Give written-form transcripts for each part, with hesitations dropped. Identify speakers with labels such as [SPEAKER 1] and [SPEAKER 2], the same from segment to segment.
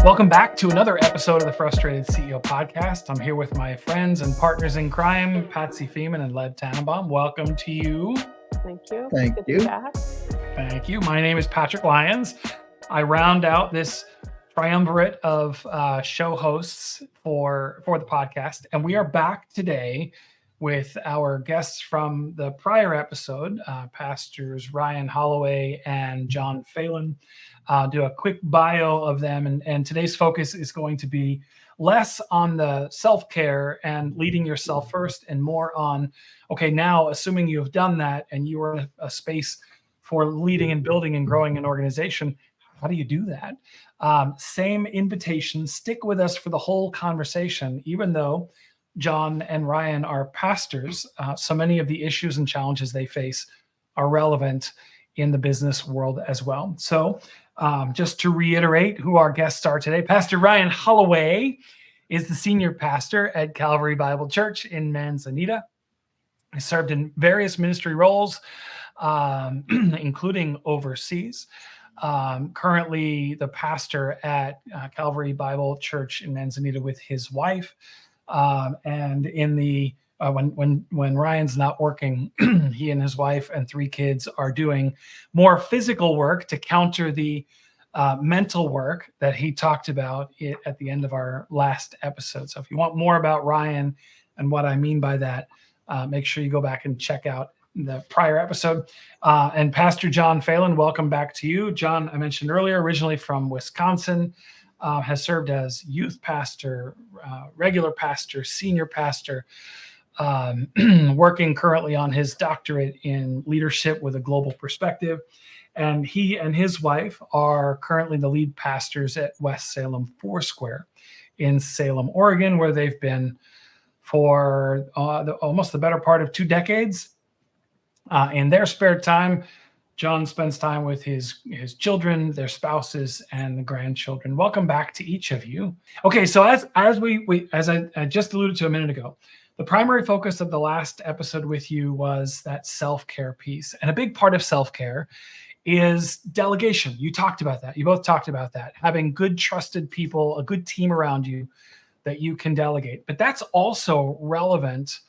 [SPEAKER 1] Welcome back to another episode of the Frustrated CEO podcast. I'm here with my friends and partners in crime, Patsy Feeman and Lev Tannenbaum. Welcome to you.
[SPEAKER 2] Thank you.
[SPEAKER 3] Thank
[SPEAKER 2] Good to
[SPEAKER 3] you.
[SPEAKER 2] be back.
[SPEAKER 1] Thank you. My name is Patrick Lyons. I round out this triumvirate of show hosts for the podcast, and we are back today with our guests from the prior episode, Pastors Ryan Holloway and John Phelan. Do a quick bio of them, and today's focus is going to be less on the self-care and leading yourself first and more on, okay, now assuming you have done that and you are in a space for leading and building and growing an organization, how do you do that? Same invitation, stick with us for the whole conversation, even though John and Ryan are pastors, so many of the issues and challenges they face are relevant in the business world as well. So just to reiterate who our guests are today, Pastor Ryan Holloway is the senior pastor at Calvary Bible Church in Manzanita. He served in various ministry roles, including overseas. Currently the pastor at Calvary Bible Church in Manzanita with his wife. And in the when Ryan's not working, he and his wife and 3 kids are doing more physical work to counter the mental work that he talked about at the end of our last episode. So if you want more about Ryan and what I mean by that, make sure you go back and check out the prior episode. And Pastor John Phelan, welcome back to you. John, I mentioned earlier, originally from Wisconsin, has served as youth pastor, regular pastor, senior pastor, working currently on his doctorate in leadership with a global perspective. And he and his wife are currently the lead pastors at West Salem Foursquare in Salem, Oregon, where they've been for almost the better part of 2 decades. In their spare time, John spends time with his children, their spouses, and the grandchildren. Welcome back to each of you. Okay, so as I just alluded to a minute ago, the primary focus of the last episode with you was that self-care piece. And a big part of self-care is delegation. You talked about that. You both talked about that. Having good, trusted people, a good team around you that you can delegate. But that's also relevant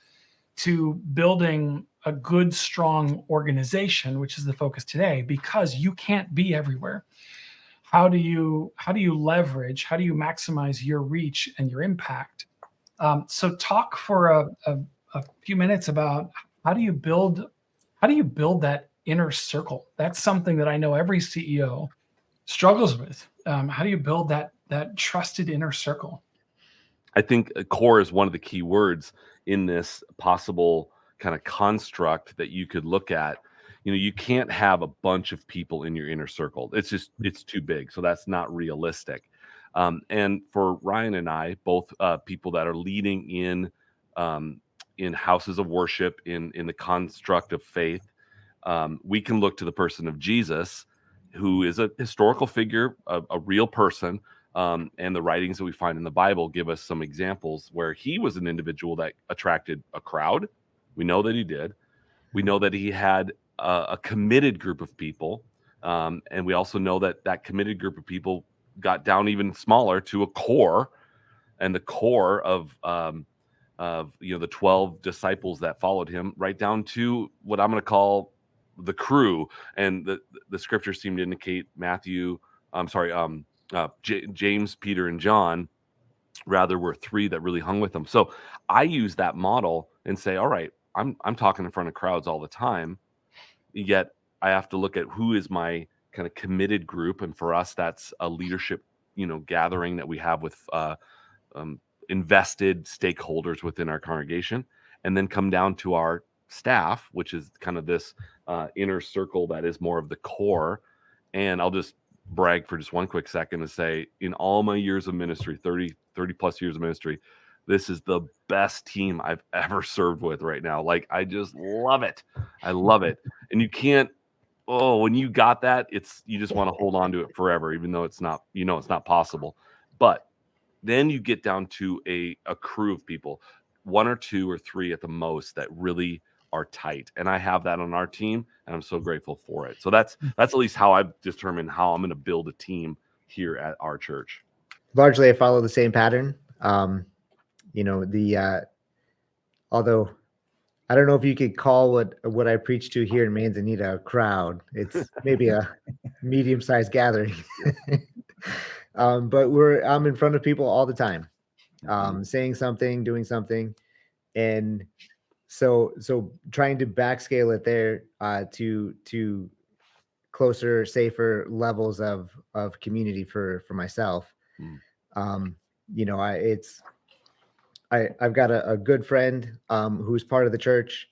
[SPEAKER 1] to building a good, strong organization, which is the focus today, because you can't be everywhere. How do you leverage, how do you maximize your reach and your impact? So talk for a few minutes about how do you build that inner circle? That's something that I know every CEO struggles with. How do you build that trusted inner circle?
[SPEAKER 4] I think core is one of the key words in this possible kind of construct that you could look at. You know, you can't have a bunch of people in your inner circle. It's too big. So that's not realistic. And for Ryan and I, both people that are leading in houses of worship, in the construct of faith, we can look to the person of Jesus, who is a historical figure, a real person. And the writings that we find in the Bible give us some examples where he was an individual that attracted a crowd. We know that he did. We know that he had a committed group of people. And we also know that that committed group of people got down even smaller to a core, and the core of the 12 disciples that followed him, right down to what I'm going to call the crew. And the scriptures seem to indicate James, Peter, and John rather were 3 that really hung with him. So I use that model and say, all right, I'm talking in front of crowds all the time, yet I have to look at who is my kind of committed group. And for us, that's a leadership, gathering that we have with invested stakeholders within our congregation, and then come down to our staff, which is kind of this inner circle that is more of the core. And I'll just brag for just one quick second to say, in all my years of ministry, 30 plus years of ministry, this is the best team I've ever served with right now. Like, I just love it. I love it. And you can't, when you got that, you just want to hold on to it forever, even though it's not possible. But then you get down to a crew of people, 1 or 2 or 3 at the most, that really are tight. And I have that on our team, and I'm so grateful for it. So that's at least how I've determined how I'm going to build a team here at our church.
[SPEAKER 2] largely I follow the same pattern. You know, although I don't know if you could call what I preach to here in Manzanita a crowd. It's maybe a medium-sized gathering. But I'm in front of people all the time,
[SPEAKER 4] Mhm.
[SPEAKER 2] saying something, doing something, and so trying to backscale it there to closer, safer levels of community for myself.
[SPEAKER 4] Mm.
[SPEAKER 2] Um, you know, I've got a good friend who's part of the church,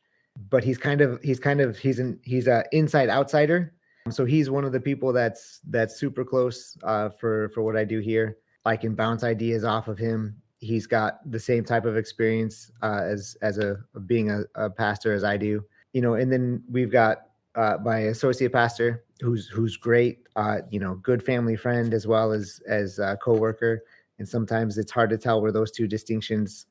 [SPEAKER 2] but he's a inside outsider. So he's one of the people that's super close for what I do here. I can bounce ideas off of him. He's got the same type of experience as a being a pastor as I do. You know, and then we've got my associate pastor who's great. You know, good family friend as well as a coworker. And sometimes it's hard to tell where those two distinctions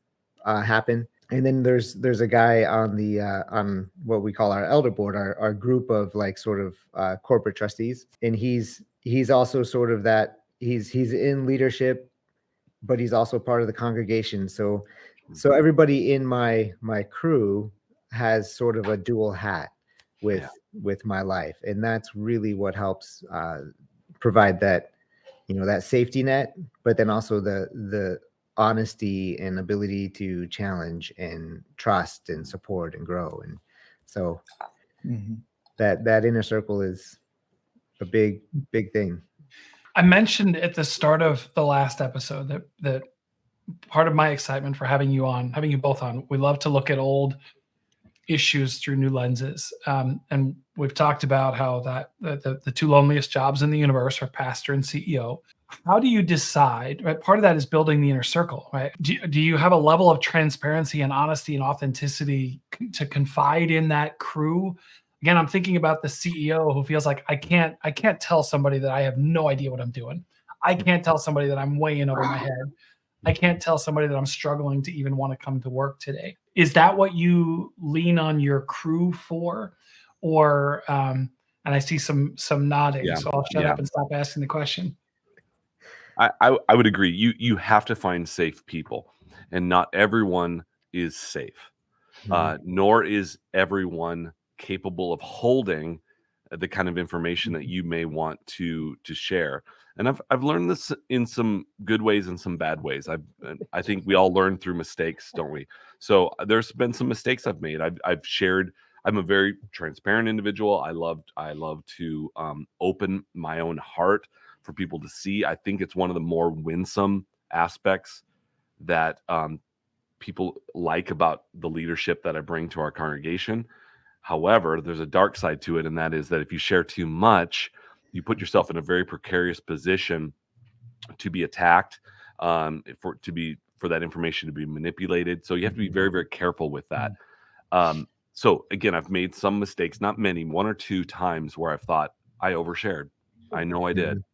[SPEAKER 2] happen. And then there's a guy on what we call our elder board, our group of like sort of corporate trustees, and he's also sort of that he's in leadership, but he's also part of the congregation. So
[SPEAKER 4] Mhm.
[SPEAKER 2] everybody in my crew has sort of a dual hat
[SPEAKER 4] Yeah.
[SPEAKER 2] with my life, and that's really what helps provide that, you know, that safety net, but then also the honesty and ability to challenge and trust and support and grow. And so
[SPEAKER 3] Mhm.
[SPEAKER 2] that inner circle is a big thing.
[SPEAKER 1] I mentioned at the start of the last episode that part of my excitement for having you both on, we love to look at old issues through new lenses. And we've talked about how that the two loneliest jobs in the universe are pastor and CEO. How do you decide? Right, part of that is building the inner circle. Right? Do you have a level of transparency and honesty and authenticity to confide in that crew? Again, I'm thinking about the CEO who feels like I can't tell somebody that I have no idea what I'm doing. I can't tell somebody that I'm way in over my head. I can't tell somebody that I'm struggling to even want to come to work today. Is that what you lean on your crew for? Or and I see some nodding,
[SPEAKER 4] Yeah.
[SPEAKER 1] so I'll shut
[SPEAKER 4] Yeah.
[SPEAKER 1] up and stop asking the question.
[SPEAKER 4] I would agree. You have to find safe people, and not everyone is safe.
[SPEAKER 2] Mhm.
[SPEAKER 4] Nor is everyone capable of holding the kind of information that you may want to share. And I've learned this in some good ways and some bad ways. I think we all learn through mistakes, don't we? So there's been some mistakes I've made. I've shared. I'm a very transparent individual. I love to open my own heart for people to see. I think it's one of the more winsome aspects that people like about the leadership that I bring to our congregation. However, there's a dark side to it, and that is that if you share too much, you put yourself in a very precarious position to be attacked, for that information to be manipulated. So you have to be very, very careful with that. So again, I've made some mistakes, not many, one or two times where I've thought I overshared. I know I did.
[SPEAKER 2] Mhm.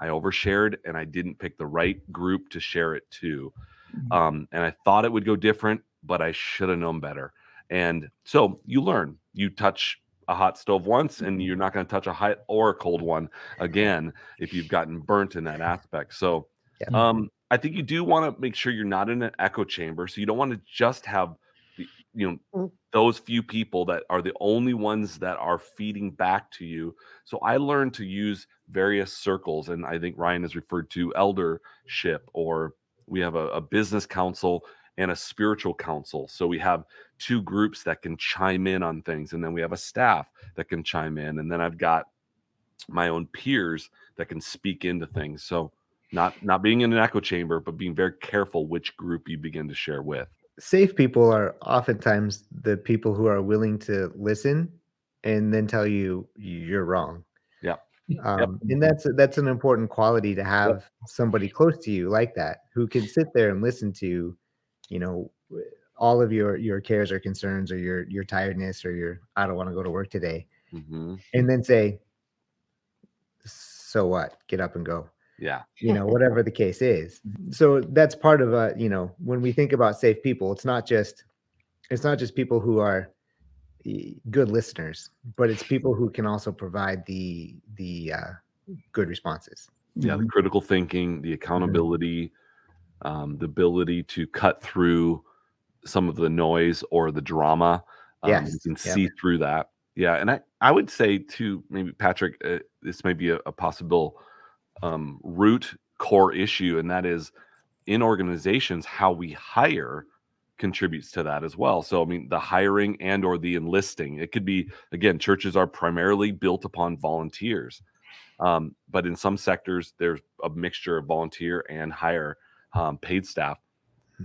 [SPEAKER 4] I overshared and I didn't pick the right group to share it to.
[SPEAKER 3] Mhm.
[SPEAKER 4] And I thought it would go different, but I should have known better. And so you learn. You touch a hot stove once, and you're not going to touch a hot or a cold one again if you've gotten burnt in that aspect. So
[SPEAKER 2] Yeah.
[SPEAKER 4] I think you do want to make sure you're not in an echo chamber. So you don't want to just have the those few people that are the only ones that are feeding back to you. So I learned to use various circles, and I think Ryan has referred to eldership, or we have a business council and a spiritual council. So we have two groups that can chime in on things, and then we have a staff that can chime in, and then I've got my own peers that can speak into things. So not being in an echo chamber, but being very careful which group you begin to share with.
[SPEAKER 2] Safe people are oftentimes the people who are willing to listen and then tell you you're wrong.
[SPEAKER 4] Yeah. Yep.
[SPEAKER 2] And that's an important quality to
[SPEAKER 4] Yep.
[SPEAKER 2] have somebody close to you like that who can sit there and listen to, you know, all of your cares or concerns or your tiredness or your I don't want to go to work today,
[SPEAKER 4] Hmm.
[SPEAKER 2] and then say, so what? Get up and go.
[SPEAKER 4] Yeah.
[SPEAKER 2] You know, whatever the case is. So that's part of you know, when we think about safe people, it's not just people who are good listeners, but it's people who can also provide the good responses.
[SPEAKER 4] Yeah, the critical thinking, the accountability, the ability to cut through some of the noise or the drama. You
[SPEAKER 2] Yes.
[SPEAKER 4] can
[SPEAKER 2] Yep.
[SPEAKER 4] see through that. Yeah, and I would say too, maybe Patrick, this may be a possible root core issue, and that is in organizations how we hire contributes to that as well. So I mean, the hiring and or the enlisting, it could be, again, churches are primarily built upon volunteers, but in some sectors there's a mixture of volunteer and hire paid staff.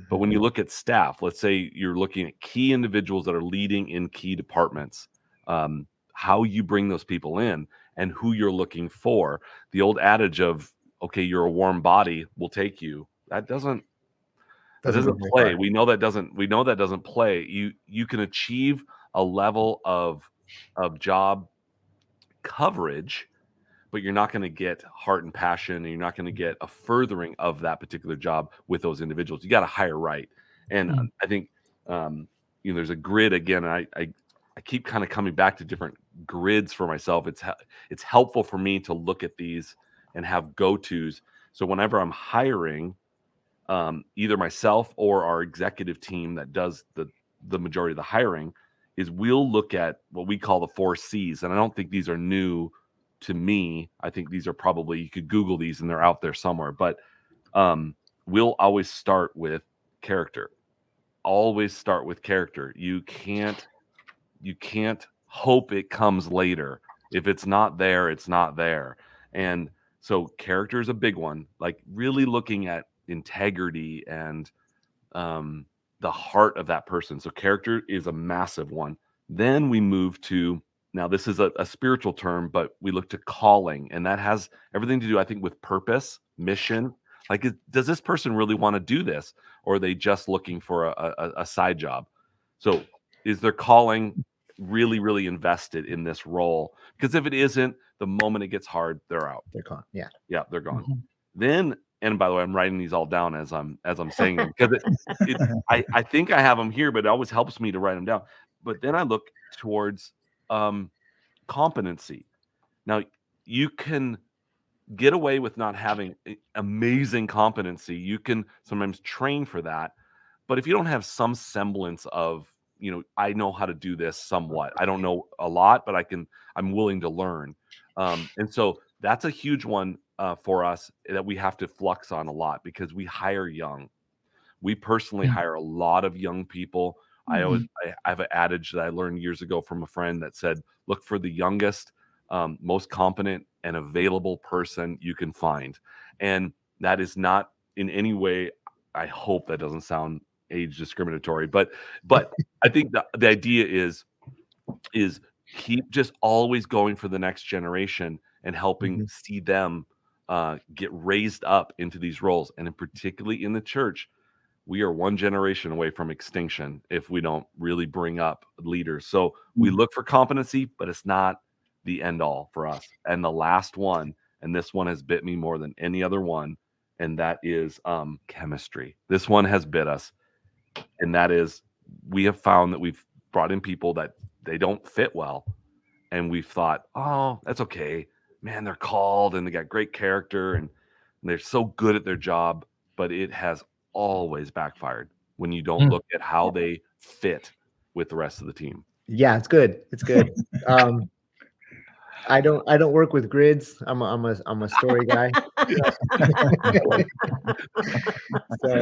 [SPEAKER 4] But when you look at staff, let's say you're looking at key individuals that are leading in key departments, how you bring those people in and who you're looking for. The old adage of, okay, you're a warm body, we'll take you. That doesn't
[SPEAKER 2] Doesn't go very
[SPEAKER 4] play.
[SPEAKER 2] far.
[SPEAKER 4] We know that doesn't play. You can achieve a level of job coverage, but you're not going to get heart and passion, and you're not going to get a furthering of that particular job with those individuals. You got to hire right. And I think there's a grid again. I keep kind of coming back to different grids for myself. It's helpful for me to look at these and have go-tos. So whenever I'm hiring, either myself or our executive team that does the majority of the hiring, is we'll look at what we call the 4 C's. And I don't think these are new to me. I think these are probably, you could Google these and they're out there somewhere. But we'll always start with character. Always start with character. You can't hope it comes later. If it's not there, it's not there. And so character is a big one. Like really looking at integrity and the heart of that person. So character is a massive one. Then we move to, now this is a spiritual term, but we look to calling, and that has everything to do, I think, with purpose, mission. Like, does this person really want to do this, or are they just looking for a side job? So is their calling really, really invested in this role? Because if it isn't, the moment it gets hard, they're out.
[SPEAKER 2] They're gone. Yeah.
[SPEAKER 4] Yeah, they're gone. Then, and by the way, I'm writing these all down as I'm saying them, because I think I have them here, but it always helps me to write them down. But then I look towards competency. Now, you can get away with not having amazing competency. You can sometimes train for that, but if you don't have some semblance of, I know how to do this somewhat. I don't know a lot, but I'm willing to learn. And so that's a huge one for us that we have to flux on a lot, because we hire young. We personally hire a lot of young people. I have an adage that I learned years ago from a friend that said, look for the youngest, most competent and available person you can find. And that is not in any way, I hope that doesn't sound age discriminatory, but I think the idea is keep just always going for the next generation and helping see them get raised up into these roles. And in particularly in the church, we are one generation away from extinction if we don't really bring up leaders. So we look for competency, but it's not the end all for us. And the last one, and this one has bit me more than any other one, and that is chemistry. This one has bit us. And that is, we have found that we've brought in people that they don't fit well. And we've thought, oh, that's okay. Man, they're called and they got great character and they're so good at their job. But it has always backfired when you don't look at how they fit with the rest of the team.
[SPEAKER 2] Yeah, it's good. It's good. I don't work with grids. I'm a story guy. So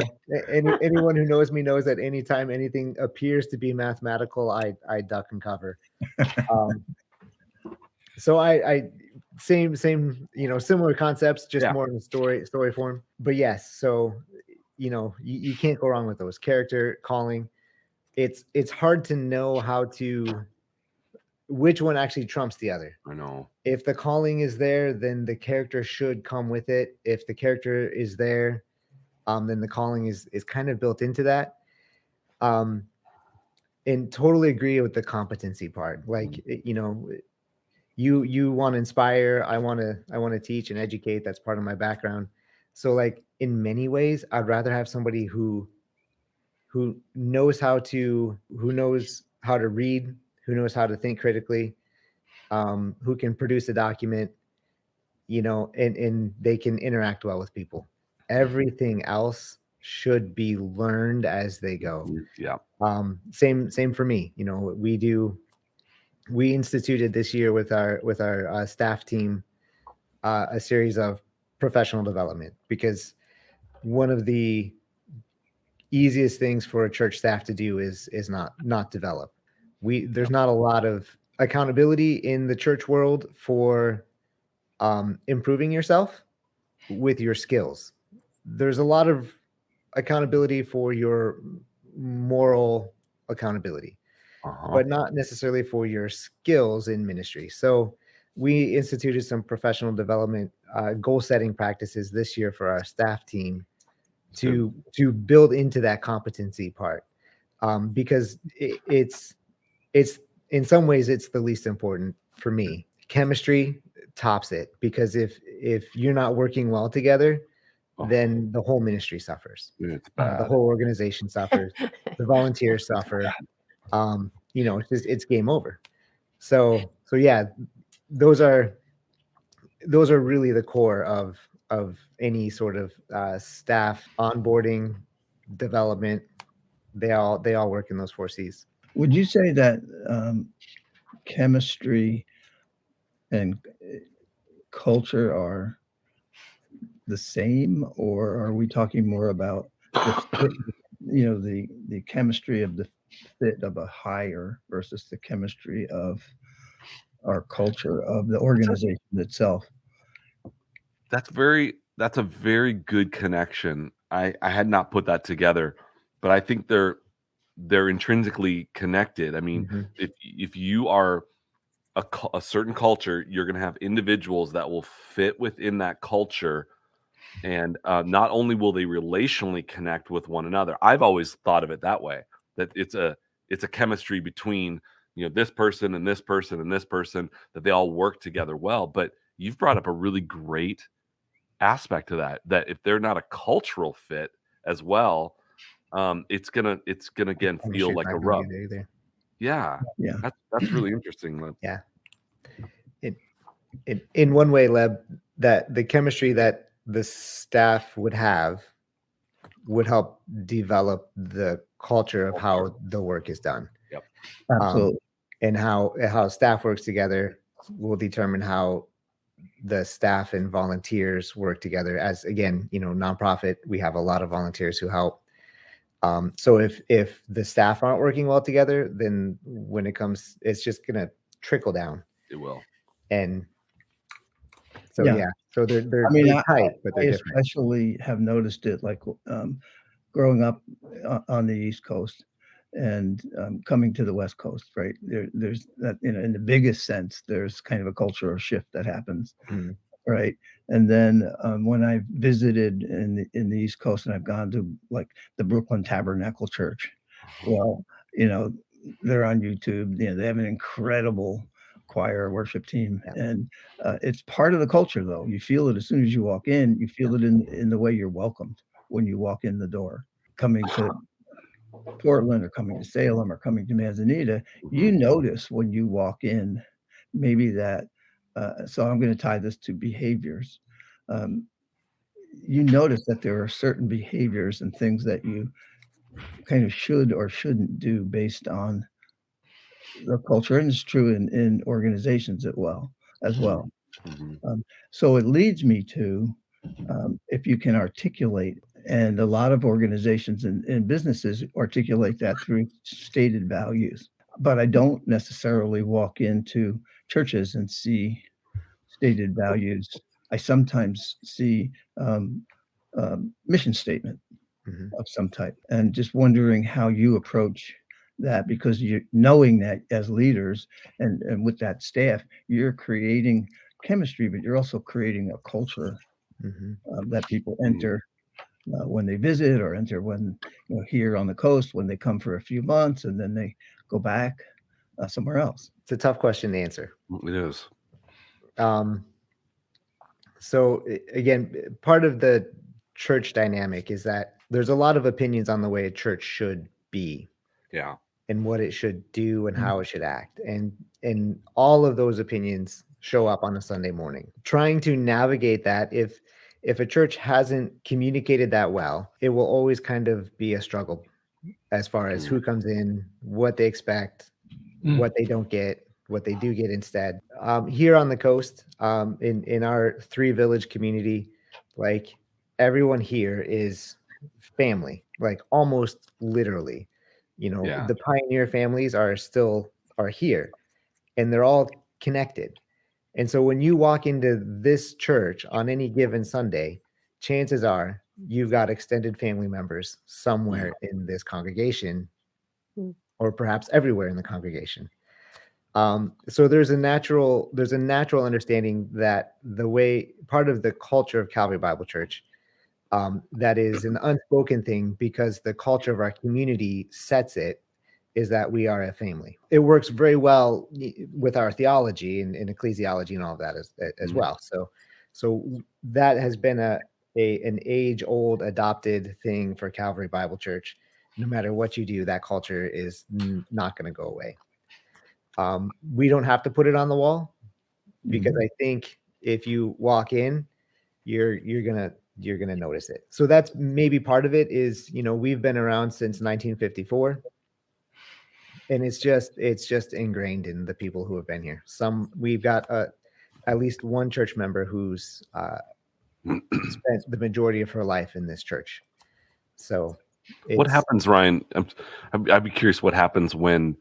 [SPEAKER 2] anyone who knows me knows that anytime anything appears to be mathematical, I duck and cover. So I same similar concepts, just more in story form. But yes, so you can't go wrong with those. Character, calling. It's hard to know which one actually trumps the other.
[SPEAKER 4] I know.
[SPEAKER 2] If the calling is there, then the character should come with it. If the character is there, then the calling is kind of built into that. And totally agree with the competency part. Like, you want to inspire, I want to teach and educate. That's part of my background. So like in many ways, I'd rather have somebody who knows how to read, who knows how to think critically, who can produce a document, and they can interact well with people. Everything else should be learned as they go.
[SPEAKER 4] Yeah.
[SPEAKER 2] Same for me. We instituted this year with our staff team a series of professional development, because one of the easiest things for a church staff to do is not develop. There's not a lot of accountability in the church world for improving yourself with your skills. There's a lot of accountability for your moral accountability,
[SPEAKER 4] Uh-huh.
[SPEAKER 2] but not necessarily for your skills in ministry. So we instituted some professional development goal setting practices this year for our staff team
[SPEAKER 4] Good.
[SPEAKER 2] to build into that competency part, because it's in some ways it's the least important for me. Chemistry tops it, because if you're not working well together,
[SPEAKER 4] Oh,
[SPEAKER 2] then the whole ministry suffers.
[SPEAKER 4] it's
[SPEAKER 2] The
[SPEAKER 4] bad.
[SPEAKER 2] whole organization suffers. The volunteers suffer. It's game over. So yeah, those are really the core of any sort of staff onboarding, development. They all work in those 4 C's.
[SPEAKER 3] Would you say that chemistry and culture are the same, or are we talking more about the fit, the chemistry of the fit of a hire versus the chemistry of our culture of the organization itself?
[SPEAKER 4] That's a very good connection. I had not put that together, but I think they're intrinsically connected. I mean,
[SPEAKER 2] Mhm.
[SPEAKER 4] if you are a certain culture, you're going to have individuals that will fit within that culture, and not only will they relationally connect with one another. I've always thought of it that way, that it's a chemistry between this person and this person and this person, that they all work together well. But you've brought up a really great aspect to that if they're not a cultural fit as well, it's gonna again feel
[SPEAKER 2] Chemistry's
[SPEAKER 4] like a
[SPEAKER 2] not gonna
[SPEAKER 4] rub.
[SPEAKER 2] be there either.
[SPEAKER 4] Yeah,
[SPEAKER 3] Yeah.
[SPEAKER 4] that's really interesting.
[SPEAKER 2] Yeah. In one way, Leb, that the chemistry that the staff would have would help develop the culture of how the work is done.
[SPEAKER 4] Yep.
[SPEAKER 3] Absolutely.
[SPEAKER 2] And how staff works together will determine how the staff and volunteers work together. As again, nonprofit, we have a lot of volunteers who help. So if the staff aren't working well together, then when it comes, it's just gonna trickle down.
[SPEAKER 4] It will.
[SPEAKER 2] And so
[SPEAKER 3] Yeah.
[SPEAKER 2] yeah, so they're
[SPEAKER 3] I mean,
[SPEAKER 2] they're tight, but
[SPEAKER 3] I
[SPEAKER 2] they're different.
[SPEAKER 3] especially have noticed it, like growing up on the East Coast and coming to the West Coast, right? There's that, in the biggest sense, there's kind of a cultural shift that happens,
[SPEAKER 2] Mhm.
[SPEAKER 3] right? And then when I visited in the East Coast, and I've gone to like the Brooklyn Tabernacle Church, well, you know, they're on YouTube. They have an incredible choir worship team,
[SPEAKER 2] Yeah.
[SPEAKER 3] and it's part of the culture. Though you feel it as soon as you walk in, you feel it in the way you're welcomed when you walk in the door. Coming to Portland or coming to Salem or coming to Manzanita, you
[SPEAKER 4] Mhm.
[SPEAKER 3] notice when you walk in, maybe that. So I'm going to tie this to behaviors. Um, you notice that there are certain behaviors and things that you kind of should or shouldn't do based on the culture, and it's true in organizations as well.
[SPEAKER 4] Mhm.
[SPEAKER 3] So it leads me to, if you can articulate, and a lot of organizations and businesses articulate that through stated values, but I don't necessarily walk into churches and see stated values. I sometimes see mission statement
[SPEAKER 2] Mhm.
[SPEAKER 3] of some type, and just wondering how you approach that, because you knowing that as leaders and with that staff, you're creating chemistry, but you're also creating a culture
[SPEAKER 2] Mhm.
[SPEAKER 3] that people
[SPEAKER 4] Mhm.
[SPEAKER 3] enter when they visit, or enter when here on the coast when they come for a few months and then they go back somewhere else.
[SPEAKER 2] It's a tough question to answer.
[SPEAKER 4] It is.
[SPEAKER 2] Um, so again, part of the church dynamic is that there's a lot of opinions on the way a church should be
[SPEAKER 4] Yeah.
[SPEAKER 2] and what it should do and how it should act. And all of those opinions show up on a Sunday morning. Trying to navigate that, if a church hasn't communicated that well, it will always kind of be a struggle as far as who comes in, what they expect, what they don't get, what they do get instead. Here on the coast, in our 3 village community, like everyone here is family, like almost literally.
[SPEAKER 4] Yeah.
[SPEAKER 2] The pioneer families are here, and they're all connected. And so when you walk into this church on any given Sunday, chances are you've got extended family members somewhere in this congregation, or perhaps everywhere in the congregation. So there's a natural understanding that the way part of the culture of Calvary Bible Church, that is an unspoken thing because the culture of our community sets it, is that we are a family. It works very well with our theology and ecclesiology and all of that as well. So that has been an age-old adopted thing for Calvary Bible Church. No matter what you do, that culture is not going to go away. We don't have to put it on the wall, because I think if you walk in, you're gonna notice it. So that's maybe part of it. Is we've been around since 1954. And it's just ingrained in the people who have been here. We've got at least one church member who's spent the majority of her life in this church. So
[SPEAKER 4] what happens, Ryan? I'd be curious what happens when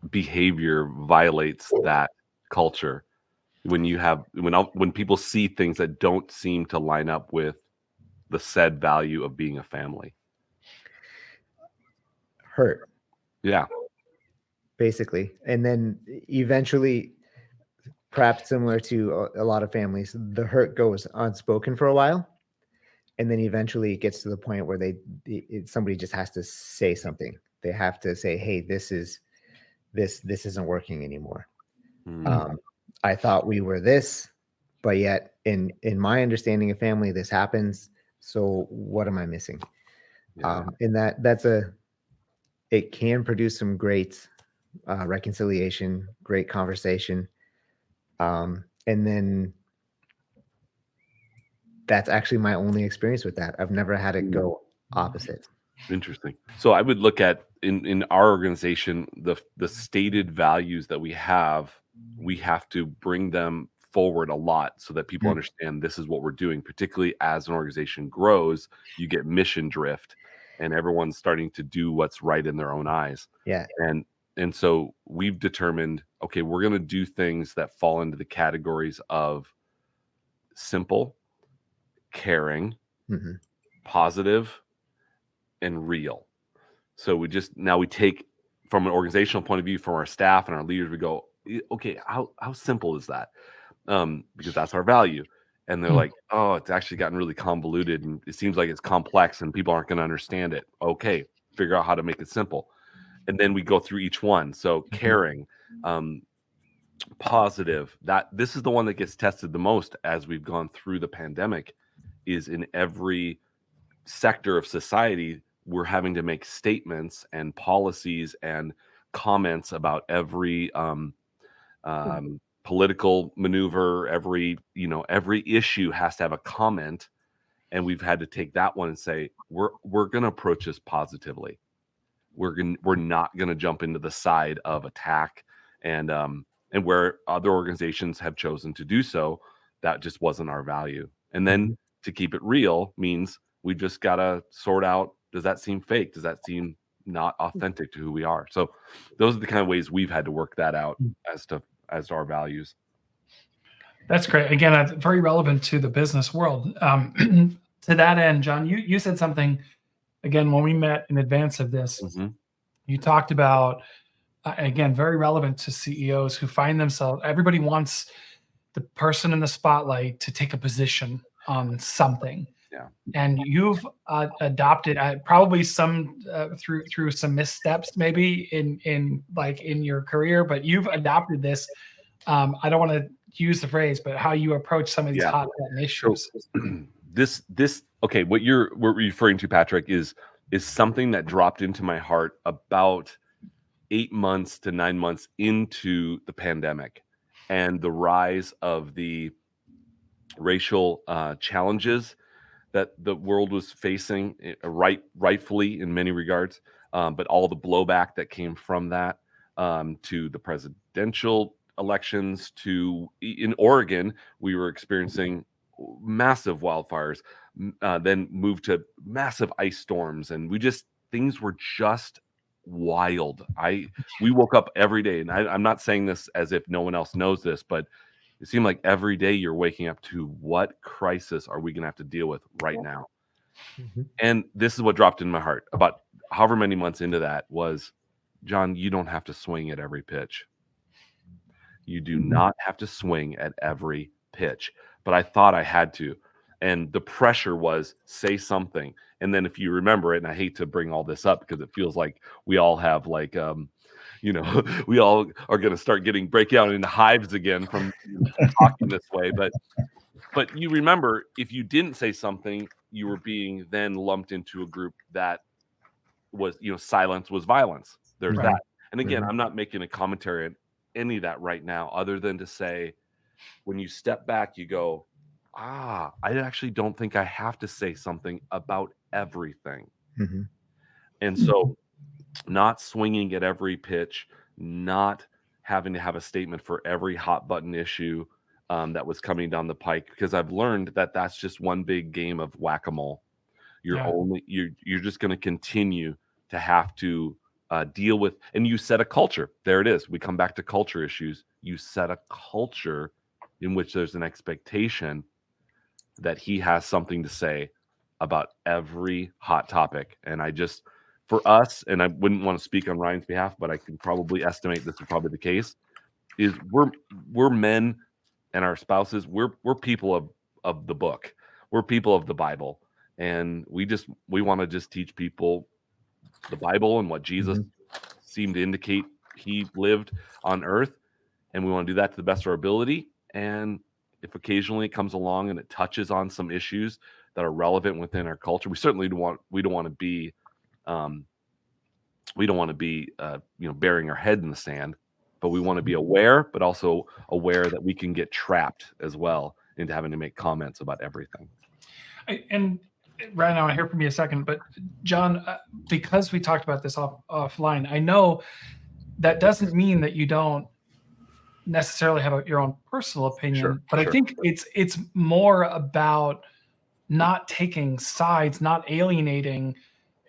[SPEAKER 4] behavior violates that culture, when people see things that don't seem to line up with the said value of being a family.
[SPEAKER 2] Hurt.
[SPEAKER 4] Yeah.
[SPEAKER 2] Basically. And then eventually, perhaps similar to a lot of families, the hurt goes unspoken for a while. And then eventually it gets to the point where somebody just has to say something. They have to say, hey, this isn't working anymore. I thought we were this, but yet in my understanding of family, this happens. So what am I missing?
[SPEAKER 4] Yeah.
[SPEAKER 2] And it can produce some great reconciliation, great conversation. And then that's actually my only experience with that. I've never had it go opposite.
[SPEAKER 4] Interesting. So I would look at in our organization, the stated values that we have to bring them forward a lot so that people understand this is what we're doing. Particularly as an organization grows, you get mission drift and everyone's starting to do what's right in their own eyes.
[SPEAKER 2] Yeah.
[SPEAKER 4] And so we've determined, okay, we're going to do things that fall into the categories of simple, caring, positive, and real. So we take from an organizational point of view, from our staff and our leaders, we go, okay, how simple is that? Because that's our value. And they're like, oh, it's actually gotten really convoluted and it seems like it's complex and people aren't going to understand it. Okay, figure out how to make it simple. And then we go through each one. So caring, positive, that this is the one that gets tested the most as we've gone through the pandemic, is in every sector of society, we're having to make statements and policies and comments about every political maneuver, every issue has to have a comment. And we've had to take that one and say, we're going to approach this positively. We're not going to jump into the side of attack, and where other organizations have chosen to do so, that just wasn't our value. And then to keep it real means we just got to sort out, does that seem fake? Does that seem not authentic to who we are? So those are the kind of ways we've had to work that out as to our values.
[SPEAKER 1] That's great. Again, very relevant to the business world. To that end, John, you said something, again, when we met in advance of this, you talked about, again, very relevant to CEOs who find themselves, everybody wants the person in the spotlight to take a position on something.
[SPEAKER 4] Yeah.
[SPEAKER 1] And you've adopted probably some through some missteps, maybe in your career, but you've adopted this. I don't want to use the phrase, but how you approach some of these hot button issues.
[SPEAKER 4] So, okay, what we're referring to, Patrick, is something that dropped into my heart about 8 months to 9 months into the pandemic. and the rise of the racial challenges that the world was facing, rightfully in many regards, but all the blowback that came from that, to the presidential elections, to in Oregon, we were experiencing massive wildfires, then moved to massive ice storms, and things were just wild. We woke up every day, and I'm not saying this as if no one else knows this, but it seemed like every day you're waking up to, what crisis are we going to have to deal with right now?
[SPEAKER 2] Mhm.
[SPEAKER 4] And this is what dropped in my heart about however many months into that was, John, you don't have to swing at every pitch. You do not have to swing at every pitch. But I thought I had to. And the pressure was, say something. And then if you remember it, and I hate to bring all this up because it feels like we all have like, we all are going to start breaking out into hives again from talking this way. But you remember, if you didn't say something, you were being then lumped into a group that was, silence was violence. There's
[SPEAKER 1] Right.
[SPEAKER 4] that. And again,
[SPEAKER 2] Mhm.
[SPEAKER 4] I'm not making a commentary on any of that right now, other than to say, when you step back, you go, I actually don't think I have to say something about everything.
[SPEAKER 2] Mhm.
[SPEAKER 4] And so, not swinging at every pitch, not having to have a statement for every hot button issue that was coming down the pike, because I've learned that that's just one big game of whack-a-mole.
[SPEAKER 1] Yeah.
[SPEAKER 4] You're just going to continue to have to deal with, and you set a culture. There it is. We come back to culture issues. You set a culture in which there's an expectation that he has something to say about every hot topic. And for us, and I wouldn't want to speak on Ryan's behalf, but I can probably estimate this is probably the case, is we're men, and our spouses, we're people of the book. We're people of the Bible. And we want to just teach people the Bible and what Jesus
[SPEAKER 2] Mhm.
[SPEAKER 4] seemed to indicate he lived on earth. And we want to do that to the best of our ability. And if occasionally it comes along and it touches on some issues that are relevant within our culture, we don't want to be burying our head in the sand, but we want to be aware, but also aware that we can get trapped as well into having to make comments about everything.
[SPEAKER 1] And Ryan, I want to hear from you a second, but John, because we talked about this offline, I know that doesn't mean that you don't necessarily have your own personal opinion, but I think it's more about not taking sides, not alienating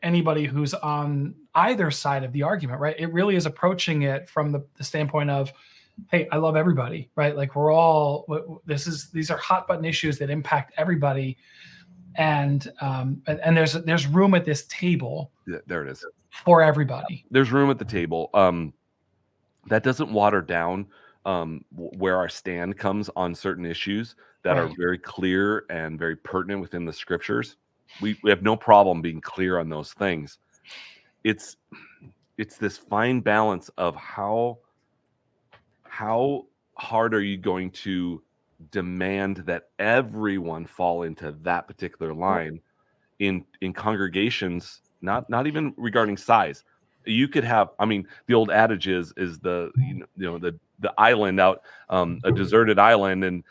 [SPEAKER 1] anybody who's on either side of the argument, right? It really is approaching it from the standpoint of, hey, I love everybody, right? Like these are hot button issues that impact everybody, and there's room at this table.
[SPEAKER 4] Yeah, there it is.
[SPEAKER 1] For everybody.
[SPEAKER 4] There's room at the table. That doesn't water down where our stand comes on certain issues that are very clear and very pertinent within the scriptures. We have no problem being clear on those things. It's this fine balance of how hard are you going to demand that everyone fall into that particular line in congregations, not even regarding size. You could have, the old adage is the island out, a deserted island, and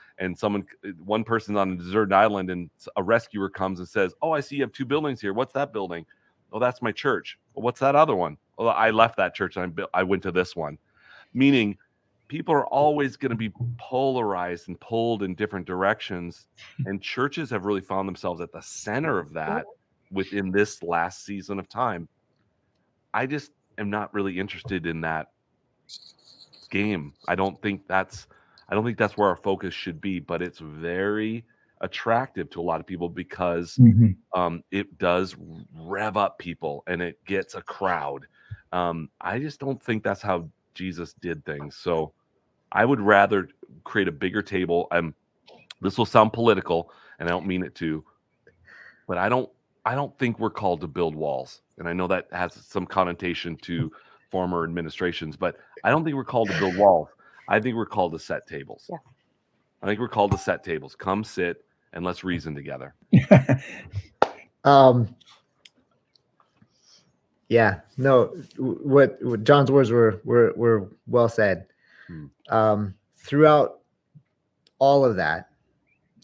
[SPEAKER 4] one person's on a deserted island, and a rescuer comes and says, "Oh, I see you have two buildings here. What's that building?" "Oh, that's my church." "Well, what's that other one?" "Well, I left that church and I went to this one." Meaning, people are always going to be polarized and pulled in different directions, and churches have really found themselves at the center of that within this last season of time. I just am not really interested in that game. I don't think that's where our focus should be, but it's very attractive to a lot of people because it does rev up people and it gets a crowd. I just don't think that's how Jesus did things. So I would rather create a bigger table. This will sound political, and I don't mean it to, but I don't think we're called to build walls. And I know that has some connotation to former administrations, but I don't think we're called to build walls. I think we're called to set tables.
[SPEAKER 5] Yeah.
[SPEAKER 4] I think we're called to set tables. Come sit and let's reason together.
[SPEAKER 2] Yeah, no, what John's words were well said. throughout all of that,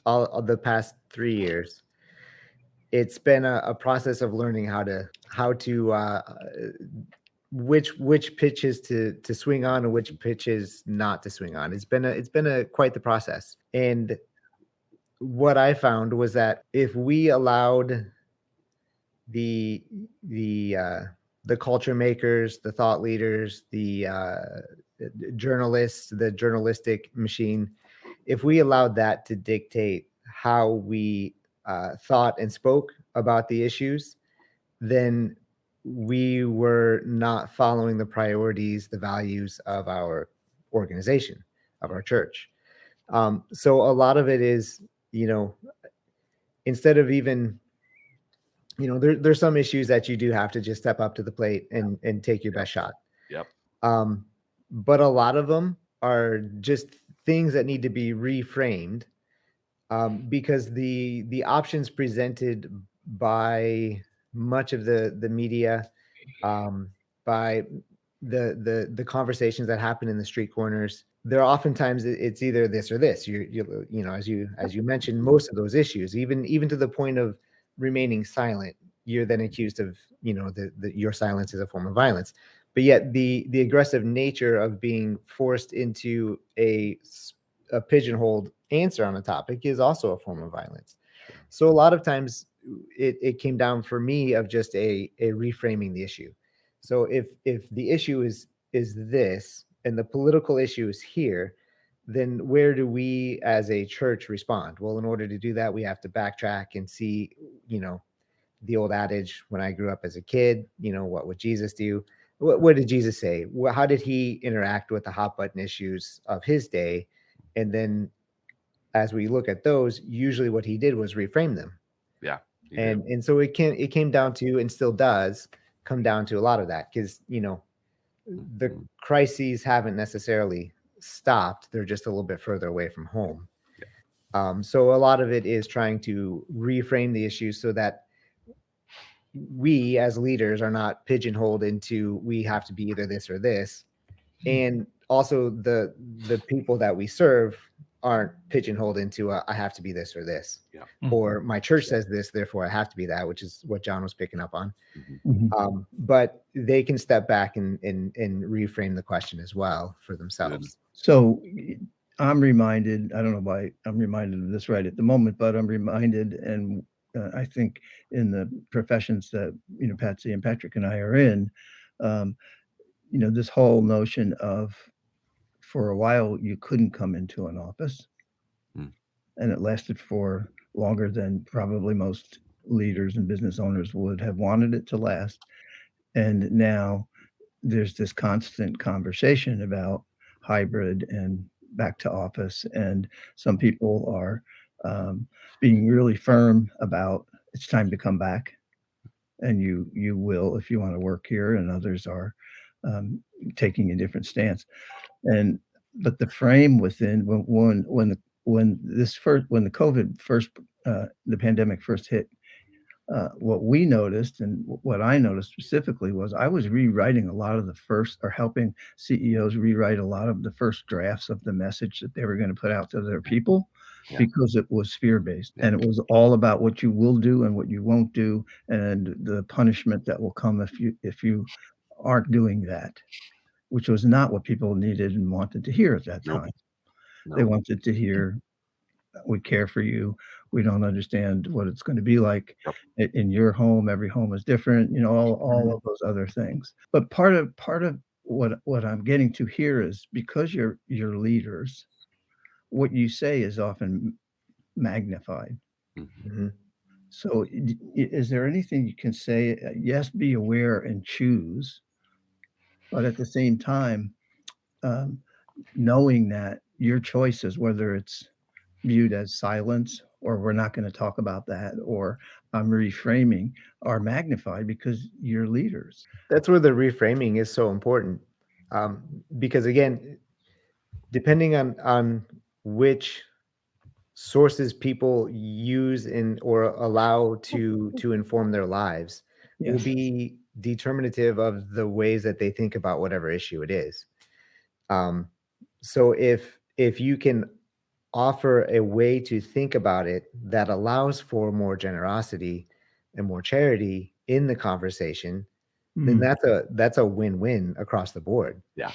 [SPEAKER 2] all of the past 3 years, it's been a process of learning how to which pitches to swing on and which pitches not to swing on. It's been a quite the process. And what I found was that if we allowed the the uh, the culture makers, the thought leaders, the journalists, the journalistic machine, if we allowed that to dictate how we thought and spoke about the issues, then we were not following the priorities, the values of our organization, of our church. So a lot of it is, instead of even, there's some issues that you do have to just step up to the plate and take your best shot.
[SPEAKER 4] Yep.
[SPEAKER 2] But a lot of them are just things that need to be reframed, because the options presented by much of the media, by the conversations that happen in the street corners, they're oftentimes it's either this or this. As you mentioned, most of those issues, even to the point of remaining silent, you're then accused of, your silence is a form of violence. But yet the aggressive nature of being forced into a pigeonholed answer on a topic is also a form of violence. So a lot of times it came down for me of just a reframing the issue. So if the issue is this and the political issue is here, then where do we as a church respond? Well, in order to do that, we have to backtrack and see, the old adage, when I grew up as a kid, what would Jesus do? What did Jesus say? How did he interact with the hot button issues of his day? And then as we look at those, usually what he did was reframe them.
[SPEAKER 4] Yeah.
[SPEAKER 2] And so it came down to, and still does come down to, a lot of that, because the crises haven't necessarily stopped. They're just a little bit further away from home.
[SPEAKER 4] Yeah.
[SPEAKER 2] So a lot of it is trying to reframe the issues so that we as leaders are not pigeonholed into, we have to be either this or this. And also the people that we serve aren't pigeonholed into I have to be this or this.
[SPEAKER 4] Yeah.
[SPEAKER 2] Or my church says this, therefore I have to be that, which is what John was picking up on.
[SPEAKER 3] Mhm.
[SPEAKER 2] But they can step back and reframe the question as well for themselves.
[SPEAKER 3] So I'm reminded, I don't know why I'm reminded of this right at the moment, but I'm reminded, and I think in the professions that, Patsy and Patrick and I are in, um, this whole notion of, for a while, you couldn't come into an office.
[SPEAKER 4] Mm.
[SPEAKER 3] And it lasted for longer than probably most leaders and business owners would have wanted it to last. And now there's this constant conversation about hybrid and back to office, and some people are being really firm about it's time to come back, and you will if you want to work here, and others are taking a different stance. And but the frame within when the COVID first the pandemic first hit, what we noticed and what I noticed specifically was I was rewriting a lot of the first, or helping CEOs rewrite a lot of the first drafts of the message that they were going to put out to their people,
[SPEAKER 4] Yeah.
[SPEAKER 3] because it was fear-based,
[SPEAKER 4] Yeah.
[SPEAKER 3] and it was all about what you will do and what you won't do, and the punishment that will come if you aren't doing that, which was not what people needed and wanted to hear at that
[SPEAKER 4] Nope.
[SPEAKER 3] time.
[SPEAKER 4] No.
[SPEAKER 3] They wanted to hear, we care for you. We don't understand what it's going to be like in your home. Every home is different, all of those other things. But part of what I'm getting to here is, because you're leaders, what you say is often magnified.
[SPEAKER 2] Mhm.
[SPEAKER 3] So is there anything you can say? Yes, be aware and choose, but at the same time, um, knowing that your choices, whether it's viewed as silence, or we're not going to talk about that, or I'm reframing, are magnified because you're leaders.
[SPEAKER 2] That's where the reframing is so important, because again, depending on which sources people use in or allow to inform their lives, will
[SPEAKER 3] Yes.
[SPEAKER 2] be determinative of the ways that they think about whatever issue it is. So if you can offer a way to think about it that allows for more generosity and more charity in the conversation, then that's a win-win across the board.
[SPEAKER 4] Yeah.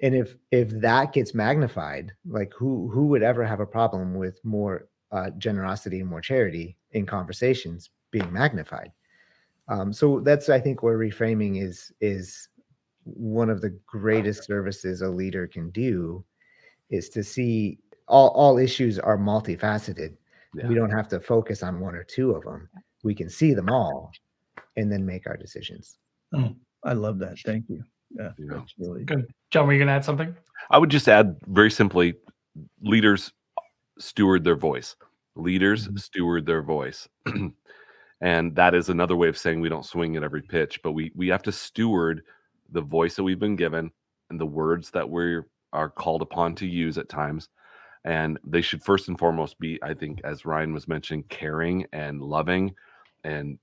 [SPEAKER 2] And if that gets magnified, like who would ever have a problem with more generosity and more charity in conversations being magnified? So that's, I think, where reframing is one of the greatest services a leader can do, is to see all issues are multifaceted.
[SPEAKER 4] Yeah.
[SPEAKER 2] We don't have to focus on one or two of them. We can see them all and then make our decisions.
[SPEAKER 3] Oh, I love that. Thank you. Yeah,
[SPEAKER 4] Yeah.
[SPEAKER 3] that's really
[SPEAKER 1] Good. John, were you going to add something?
[SPEAKER 4] I would just add very simply, leaders steward their voice. Leaders steward their voice. And that is another way of saying we don't swing at every pitch, but we have to steward the voice that we've been given and the words that we are called upon to use at times. And they should first and foremost be, I think, as Ryan was mentioning, caring and loving and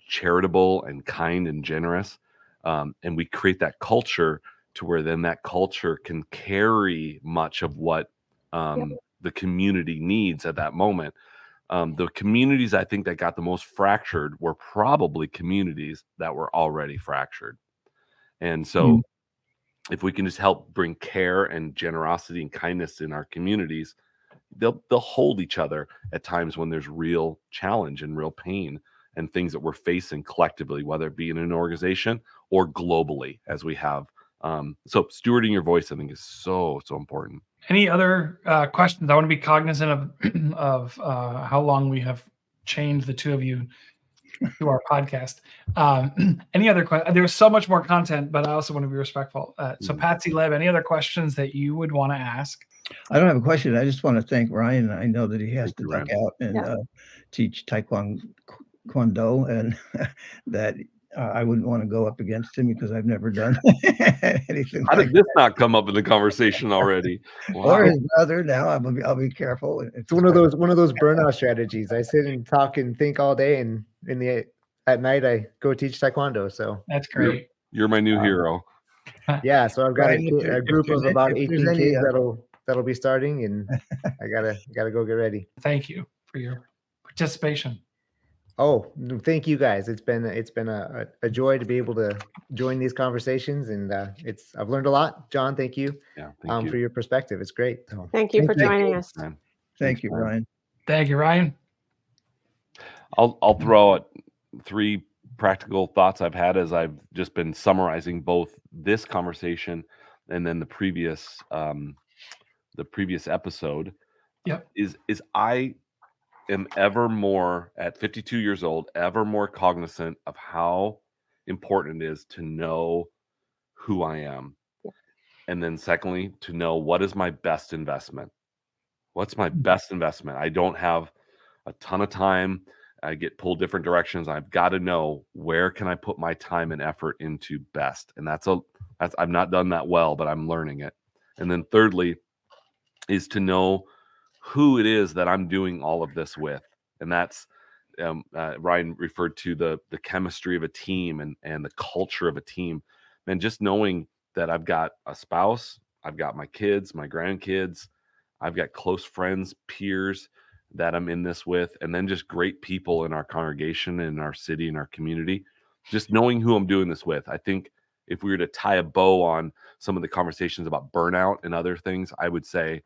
[SPEAKER 4] charitable and kind and generous. And we create that culture to where then that culture can carry much of what the community needs at that moment. The communities I think that got the most fractured were probably communities that were already fractured. And so if we can just help bring care and generosity and kindness in our communities, they'll hold each other at times when there's real challenge and real pain and things that we're facing collectively, whether it be in an organization or globally, as we have. So stewarding your voice, I think, is so important.
[SPEAKER 1] Any other questions? I want to be cognizant of how long we have chained the two of you to our podcast. Any other questions? There's so much more content, but I also want to be respectful. So Patsy Leb, any other questions that you would want to ask?
[SPEAKER 3] I don't have a question. I just want to thank Ryan. I know that he has
[SPEAKER 4] Thank
[SPEAKER 3] to
[SPEAKER 4] you,
[SPEAKER 3] duck
[SPEAKER 4] Ryan.
[SPEAKER 3] out and teach Taekwondo, and that I wouldn't want to go up against him because I've never done anything.
[SPEAKER 4] How
[SPEAKER 3] like
[SPEAKER 4] did this not come up in the conversation already? Wow.
[SPEAKER 3] Or his brother. Now I'll be careful.
[SPEAKER 2] It's one of those burnout strategies. I sit and talk and think all day, and at night I go teach Taekwondo. So
[SPEAKER 1] That's great.
[SPEAKER 4] You're my new hero.
[SPEAKER 2] Yeah, so I've got
[SPEAKER 3] Ryan,
[SPEAKER 2] a group of about 18
[SPEAKER 3] any,
[SPEAKER 2] kids that'll be starting, and I gotta go get ready.
[SPEAKER 1] Thank you for your participation.
[SPEAKER 2] Oh, thank you guys. It's been a joy to be able to join these conversations, and I've learned a lot. John, thank you.
[SPEAKER 4] Yeah, thank you.
[SPEAKER 2] For your perspective. It's great. So,
[SPEAKER 5] Thank you for joining us.
[SPEAKER 4] Man.
[SPEAKER 3] Thank you, Ryan.
[SPEAKER 1] Thank you, Ryan.
[SPEAKER 4] I'll throw out 3 practical thoughts I've had as I've just been summarizing both this conversation and then the previous episode.
[SPEAKER 1] Yep.
[SPEAKER 4] Is I am ever more, at 52 years old, ever more cognizant of how important it is to know who I am. And then secondly, to know what is my best investment. What's my best investment? I don't have a ton of time. I get pulled different directions. I've got to know, where can I put my time and effort into best? And that's I've not done that well, but I'm learning it. And then thirdly is to know who it is that I'm doing all of this with. And that's Ryan referred to the chemistry of a team and the culture of a team. And just knowing that I've got a spouse, I've got my kids, my grandkids, I've got close friends, peers that I'm in this with, and then just great people in our congregation, in our city, in our community. Just knowing who I'm doing this with. I think if we were to tie a bow on some of the conversations about burnout and other things, I would say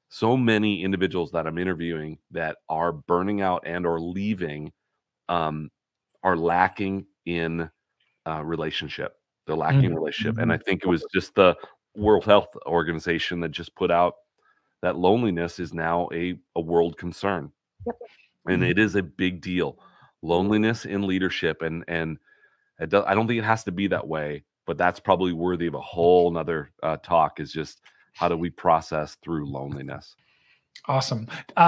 [SPEAKER 4] so many individuals that I'm interviewing that are burning out and or leaving are lacking in relationship. They're lacking in relationship. And I think it was just the World Health Organization that just put out that loneliness is now a world concern.
[SPEAKER 5] Yep.
[SPEAKER 4] And it is a big deal. Loneliness in leadership. And I don't think it has to be that way, but that's probably worthy of a whole nother talk, is just how do we process through loneliness?
[SPEAKER 1] Awesome.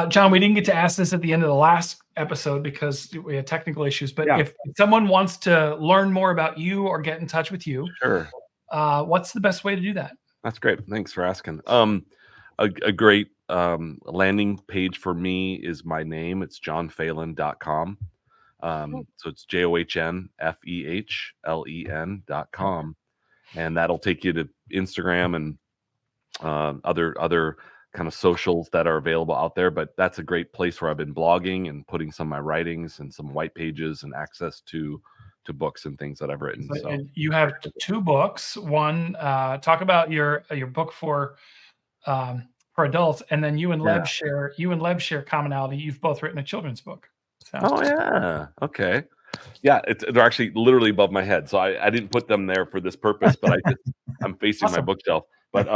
[SPEAKER 1] John, we didn't get to ask this at the end of the last episode because we had technical issues, but if someone wants to learn more about you or get in touch with you,
[SPEAKER 4] Sure.
[SPEAKER 1] What's the best way to do that?
[SPEAKER 4] That's great. Thanks for asking. A great landing page for me is my name. It's johnphelan.com. So it's JOHNFEHLEN.com. And that'll take you to Instagram and other kind of socials that are available out there, but that's a great place where I've been blogging and putting some of my writings and some white pages and access to books and things that I've written. So
[SPEAKER 1] And you have 2 books. One, talk about your book for adults, and then you and Lev share commonality. You've both written a children's book. So.
[SPEAKER 4] Oh yeah, okay, yeah, they're actually literally above my head, so I didn't put them there for this purpose, but I'm facing my
[SPEAKER 1] Awesome.
[SPEAKER 4] bookshelf. But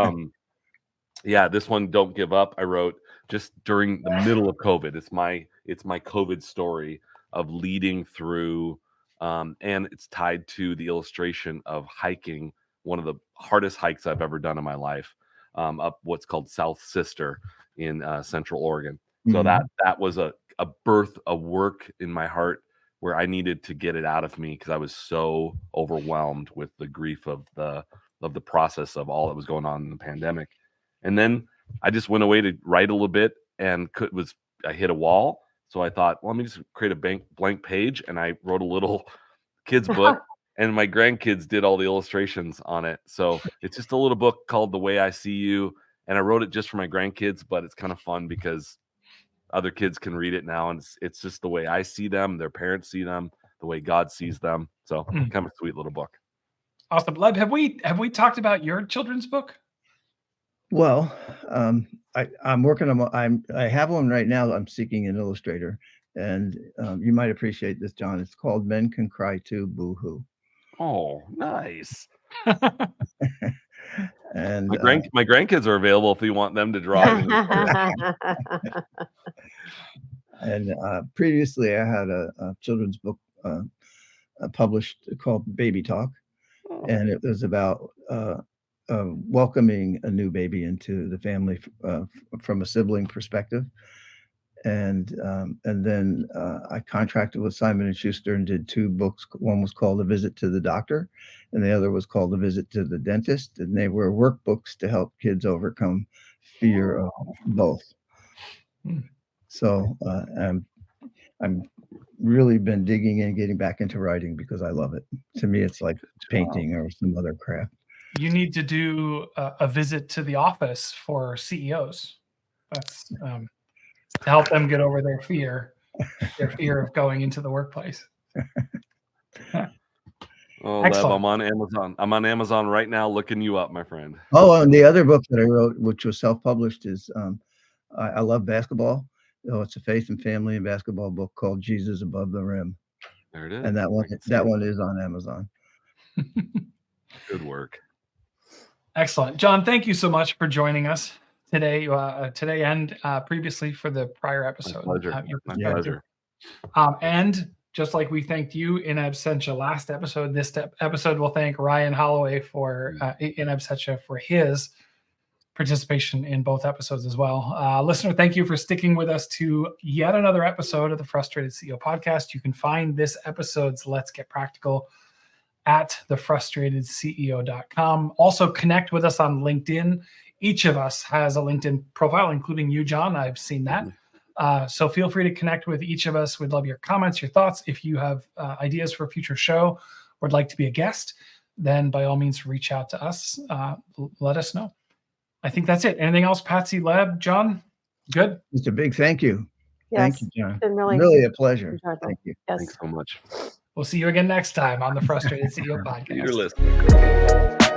[SPEAKER 4] yeah, this one, Don't Give Up, I wrote just during the middle of COVID. It's my COVID story of leading through, and it's tied to the illustration of hiking one of the hardest hikes I've ever done in my life, up what's called South Sister in Central Oregon. So that was a birth, a work in my heart where I needed to get it out of me because I was so overwhelmed with the grief of the process of all that was going on in the pandemic. And then I just went away to write a little bit and I hit a wall. So I thought, well, let me just create a blank page. And I wrote a little kids book and my grandkids did all the illustrations on it. So it's just a little book called The Way I See You. And I wrote it just for my grandkids, but it's kind of fun because other kids can read it now. And it's just the way I see them, their parents see them, the way God sees them. So kind of a sweet little book.
[SPEAKER 1] Awesome. Lev, have we talked about your children's book?
[SPEAKER 3] Well, I'm working on. I have one right now. I'm seeking an illustrator, and you might appreciate this, John. It's called "Men Can Cry Too, Boo Hoo."
[SPEAKER 4] Oh, nice.
[SPEAKER 3] And
[SPEAKER 4] my grandkids are available if you want them to draw.
[SPEAKER 3] And previously, I had a children's book published called Baby Talk, and it was about welcoming a new baby into the family from a sibling perspective. And then I contracted with Simon & Schuster and did 2 books. One was called A Visit to the Doctor, and the other was called A Visit to the Dentist. And they were workbooks to help kids overcome fear of both. So I'm really been digging in, getting back into writing because I love it. To me, it's like painting or some other craft.
[SPEAKER 1] You need to do a visit to the office for CEOs. That's to help them get over their fear of going into the workplace.
[SPEAKER 4] Oh, Lev, I'm on Amazon. I'm on Amazon right now looking you up, my friend.
[SPEAKER 3] Oh, and the other book that I wrote, which was self-published, is I love basketball. Oh, it's a faith and family and basketball book called Jesus Above the Rim.
[SPEAKER 4] There it is.
[SPEAKER 3] And that one is on Amazon.
[SPEAKER 4] Good work.
[SPEAKER 1] Excellent. John, thank you so much for joining us today and previously for the prior episode.
[SPEAKER 4] My pleasure.
[SPEAKER 1] And just like we thanked you in absentia last episode, this episode will thank Ryan Holloway for in absentia for his participation in both episodes as well. Listener, thank you for sticking with us to yet another episode of the Frustrated CEO podcast. You can find this episode's Let's Get Practical at thefrustratedceo.com. Also connect with us on LinkedIn. Each of us has a LinkedIn profile, including you, John. I've seen that. So feel free to connect with each of us. We'd love your comments, your thoughts. If you have ideas for a future show or would like to be a guest, then by all means, reach out to us. Let us know. I think that's it. Anything else, Patsy, Leb, John? Good?
[SPEAKER 3] Just a big thank you.
[SPEAKER 5] Yes,
[SPEAKER 3] thank you, John.
[SPEAKER 5] it's been
[SPEAKER 3] really a pleasure.
[SPEAKER 5] enjoyable.
[SPEAKER 3] Thank you.
[SPEAKER 5] Yes.
[SPEAKER 4] Thanks so much.
[SPEAKER 1] We'll see you again next time on the Frustrated CEO podcast.
[SPEAKER 4] You're listening.